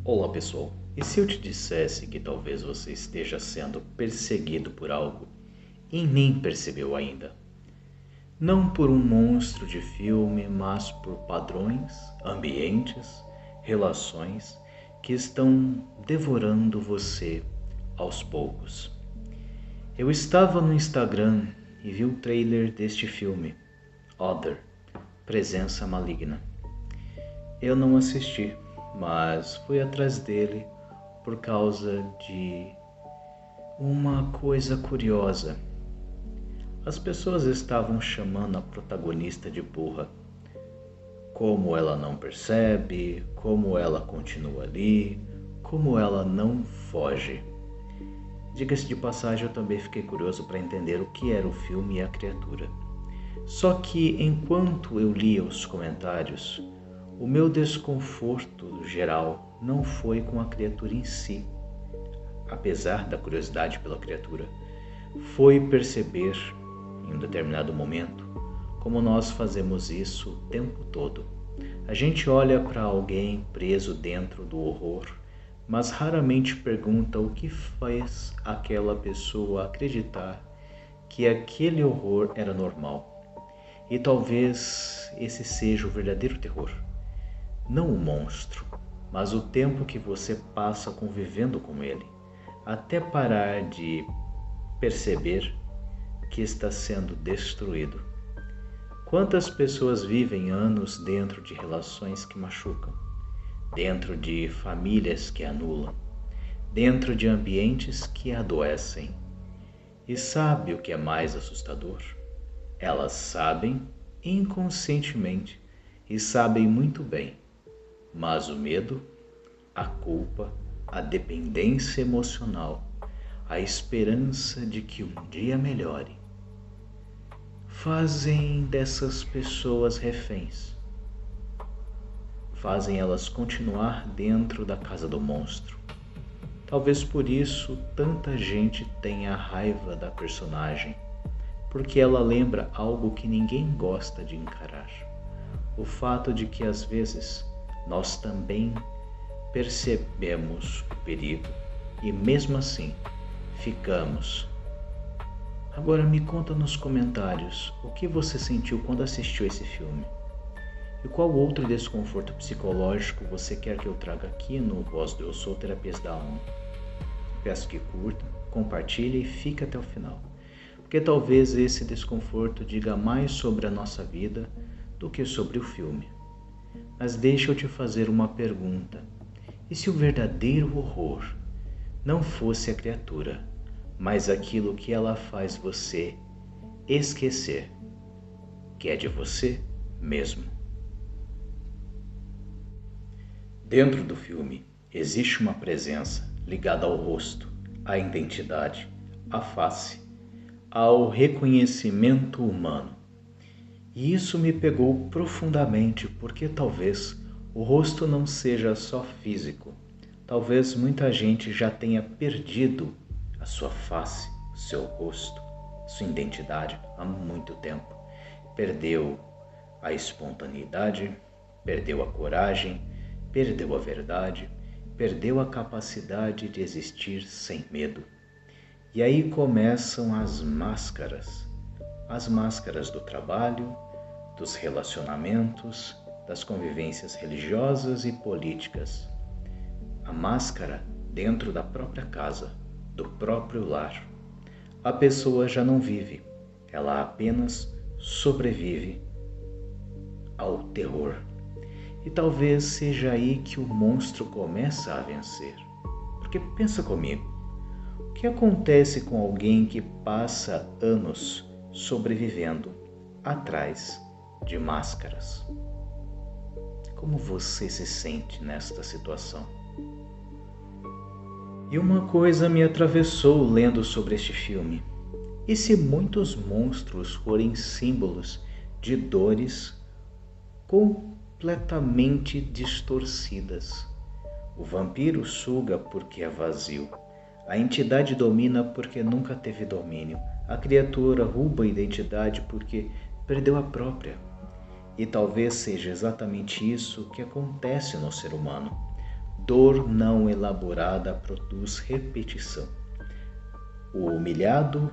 Olá pessoal, e se eu te dissesse que talvez você esteja sendo perseguido por algo e nem percebeu ainda? Não por um monstro de filme, mas por padrões, ambientes, relações que estão devorando você aos poucos. Eu estava no Instagram e vi o trailer deste filme, Other, Presença Maligna. Eu não assisti, mas fui atrás dele por causa de uma coisa curiosa. As pessoas estavam chamando a protagonista de burra. Como ela não percebe, como ela continua ali, como ela não foge. Diga-se de passagem, eu também fiquei curioso para entender o que era o filme e a criatura. Só que enquanto eu lia os comentários, o meu desconforto geral não foi com a criatura em si, apesar da curiosidade pela criatura, foi perceber, em um determinado momento, como nós fazemos isso o tempo todo. A gente olha para alguém preso dentro do horror, mas raramente pergunta o que fez aquela pessoa acreditar que aquele horror era normal. E talvez esse seja o verdadeiro terror. Não o monstro, mas o tempo que você passa convivendo com ele, até parar de perceber que está sendo destruído. Quantas pessoas vivem anos dentro de relações que machucam, dentro de famílias que anulam, dentro de ambientes que adoecem? E sabe o que é mais assustador? Elas sabem inconscientemente e sabem muito bem. Mas o medo, a culpa, a dependência emocional, a esperança de que um dia melhore, fazem dessas pessoas reféns. Fazem elas continuar dentro da casa do monstro. Talvez por isso tanta gente tenha raiva da personagem, porque ela lembra algo que ninguém gosta de encarar. O fato de que às vezes nós também percebemos o perigo e mesmo assim ficamos. Agora me conta nos comentários o que você sentiu quando assistiu esse filme. E qual outro desconforto psicológico você quer que eu traga aqui no Voz do Eu Sou Terapias da Alma? Peço que curta, compartilhe e fique até o final, porque talvez esse desconforto diga mais sobre a nossa vida do que sobre o filme. Mas deixa eu te fazer uma pergunta. E se o verdadeiro horror não fosse a criatura, mas aquilo que ela faz você esquecer, que é de você mesmo? Dentro do filme existe uma presença ligada ao rosto, à identidade, à face, ao reconhecimento humano. E isso me pegou profundamente, porque talvez o rosto não seja só físico. Talvez muita gente já tenha perdido a sua face, o seu rosto, sua identidade há muito tempo. Perdeu a espontaneidade, perdeu a coragem, perdeu a verdade, perdeu a capacidade de existir sem medo. E aí começam as máscaras do trabalho, dos relacionamentos, das convivências religiosas e políticas. A máscara dentro da própria casa, do próprio lar. A pessoa já não vive, ela apenas sobrevive ao terror. E talvez seja aí que o monstro começa a vencer. Porque pensa comigo, o que acontece com alguém que passa anos sobrevivendo atrás de máscaras? Como você se sente nesta situação? E uma coisa me atravessou lendo sobre este filme. E se muitos monstros forem símbolos de dores completamente distorcidas? O vampiro suga porque é vazio. A entidade domina porque nunca teve domínio. A criatura rouba a identidade porque perdeu a própria. E talvez seja exatamente isso que acontece no ser humano. Dor não elaborada produz repetição. O humilhado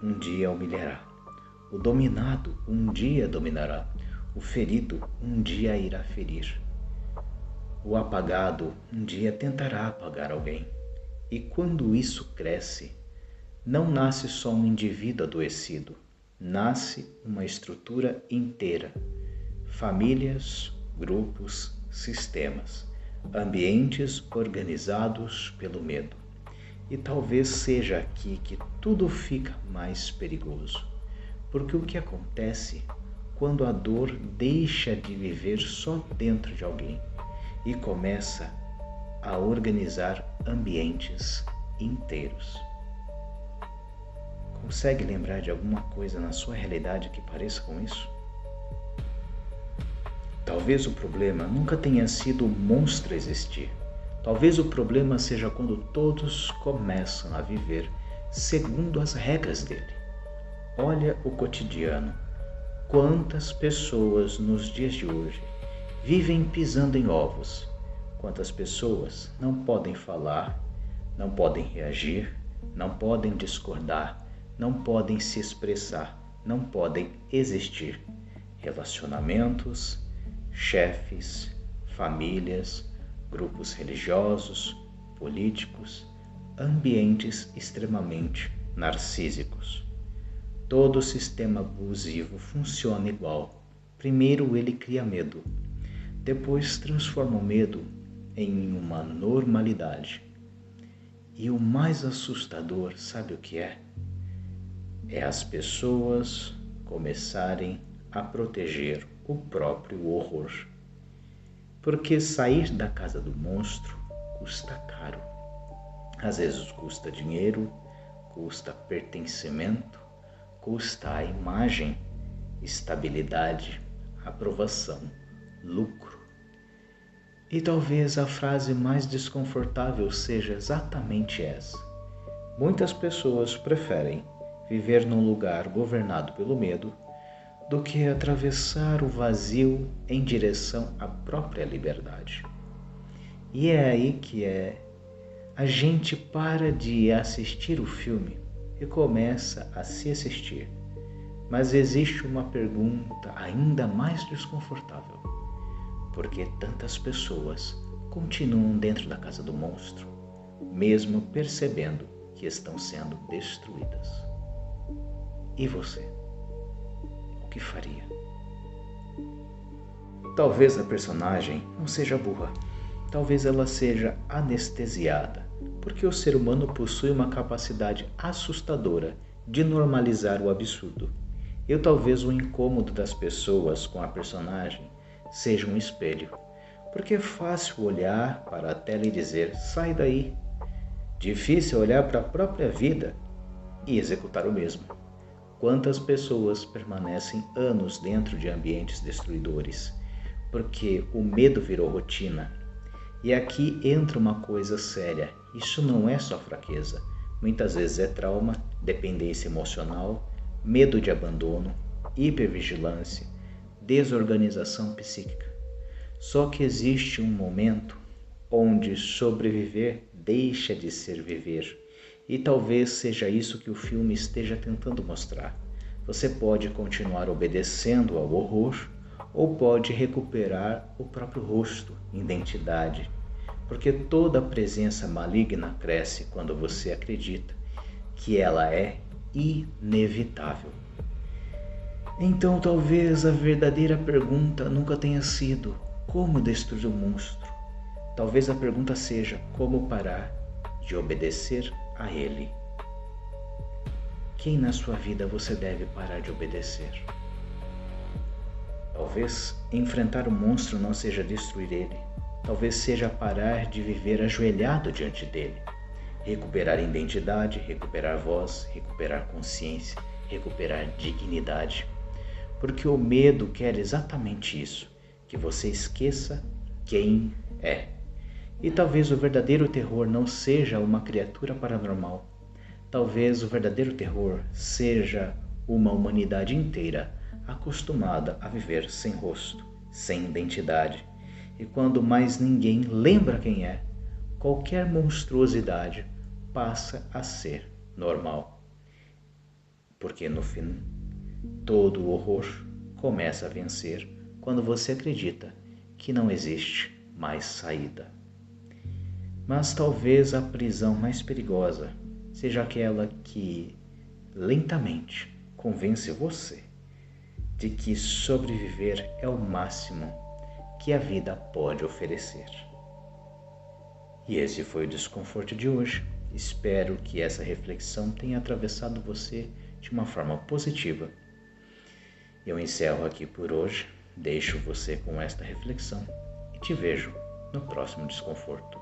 um dia humilhará. O dominado um dia dominará. O ferido um dia irá ferir. O apagado um dia tentará apagar alguém. E quando isso cresce, não nasce só um indivíduo adoecido, nasce uma estrutura inteira. Famílias, grupos, sistemas, ambientes organizados pelo medo. E talvez seja aqui que tudo fica mais perigoso, porque o que acontece quando a dor deixa de viver só dentro de alguém e começa a organizar ambientes inteiros? Consegue lembrar de alguma coisa na sua realidade que pareça com isso? Talvez o problema nunca tenha sido o monstro existir. Talvez o problema seja quando todos começam a viver segundo as regras dele. Olha o cotidiano. Quantas pessoas nos dias de hoje vivem pisando em ovos? Quantas pessoas não podem falar, não podem reagir, não podem discordar, não podem se expressar, não podem existir? Relacionamentos, chefes, famílias, grupos religiosos, políticos, ambientes extremamente narcísicos. Todo sistema abusivo funciona igual. Primeiro ele cria medo, depois transforma o medo em uma normalidade. E o mais assustador, sabe o que é? É as pessoas começarem a proteger o próprio horror. Porque sair da casa do monstro custa caro. Às vezes custa dinheiro, custa pertencimento, custa a imagem, estabilidade, aprovação, lucro. E talvez a frase mais desconfortável seja exatamente essa. Muitas pessoas preferem viver num lugar governado pelo medo do que atravessar o vazio em direção à própria liberdade. E é aí que a gente para de assistir o filme e começa a se assistir. Mas existe uma pergunta ainda mais desconfortável. Por que tantas pessoas continuam dentro da casa do monstro, mesmo percebendo que estão sendo destruídas? E você? O que faria? Talvez a personagem não seja burra. Talvez ela seja anestesiada, porque o ser humano possui uma capacidade assustadora de normalizar o absurdo. E talvez o incômodo das pessoas com a personagem seja um espelho, porque é fácil olhar para a tela e dizer, sai daí. Difícil olhar para a própria vida e executar o mesmo. Quantas pessoas permanecem anos dentro de ambientes destruidores, porque o medo virou rotina. E aqui entra uma coisa séria, isso não é só fraqueza, muitas vezes é trauma, dependência emocional, medo de abandono, hipervigilância, desorganização psíquica. Só que existe um momento onde sobreviver deixa de ser viver. E talvez seja isso que o filme esteja tentando mostrar. Você pode continuar obedecendo ao horror ou pode recuperar o próprio rosto, identidade. Porque toda presença maligna cresce quando você acredita que ela é inevitável. Então talvez a verdadeira pergunta nunca tenha sido como destruir o monstro. Talvez a pergunta seja como parar de obedecer a ele. Quem na sua vida você deve parar de obedecer? Talvez enfrentar o monstro não seja destruir ele. Talvez seja parar de viver ajoelhado diante dele. Recuperar identidade, recuperar voz, recuperar consciência, recuperar dignidade. Porque o medo quer exatamente isso, que você esqueça quem é, E talvez o verdadeiro terror não seja uma criatura paranormal. Talvez o verdadeiro terror seja uma humanidade inteira acostumada a viver sem rosto, sem identidade. E quando mais ninguém lembra quem é, qualquer monstruosidade passa a ser normal. Porque no fim, todo o horror começa a vencer quando você acredita que não existe mais saída. Mas talvez a prisão mais perigosa seja aquela que lentamente convence você de que sobreviver é o máximo que a vida pode oferecer. E esse foi o Desconforto de hoje. Espero que essa reflexão tenha atravessado você de uma forma positiva. Eu encerro aqui por hoje, deixo você com esta reflexão e te vejo no próximo Desconforto.